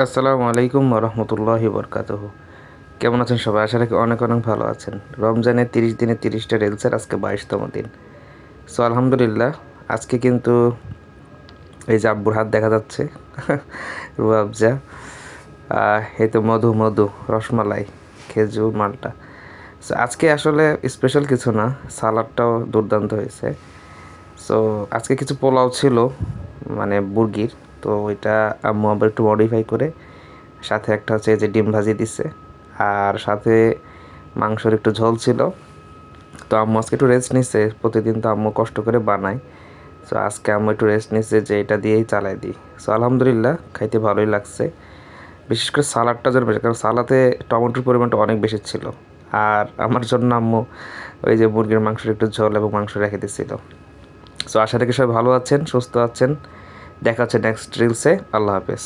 আসসালামু আলাইকুম রহমতুল্লাহি বরকাতুহু। কেমন আছেন সবাই? আশা রাখি অনেক অনেক ভালো আছেন। রমজানের 30 দিনে 30টা রিলসের আজকে 22তম দিন। সো আলহামদুলিল্লাহ, আজকে কিন্তু এই যে আব্বুর হাত দেখা যাচ্ছে রুয়াবজা, এই তো মধু মধু, রসমালাই, খেজুর, মালটা। সো আজকে আসলে স্পেশাল কিছু না, সালাডটাও দুর্দান্ত হয়েছে। সো আজকে কিছু পোলাও ছিল, মানে মুরগির। তো ওইটা আম্মু আবার একটু মডিফাই করে সাথে একটা হচ্ছে এই যে ডিম ভাজি দিছে, আর সাথে মাংসের একটু ঝোল ছিল। তো আম্মু আজকে একটু রেস্ট নিচ্ছে, প্রতিদিন তো আম্মু কষ্ট করে বানায়। সো আজকে আম্মু একটু রেস্ট নিচ্ছে যে এটা দিয়েই চালাই দিই। সো আলহামদুলিল্লাহ, খাইতে ভালোই লাগছে। বিশেষ করে সালাডটা যেন বেশি, কারণ সালাতে টমেটোর পরিমাণটা অনেক বেশি ছিল। আর আমার জন্য আম্মু ওই যে মুরগির মাংসের একটু ঝোল এবং মাংস রেখে দিচ্ছিল। সো আশা রাখি সবাই ভালো আছেন, সুস্থ আছেন। দেখা হচ্ছে নেক্সট রিলসে। আল্লাহ হাফেজ।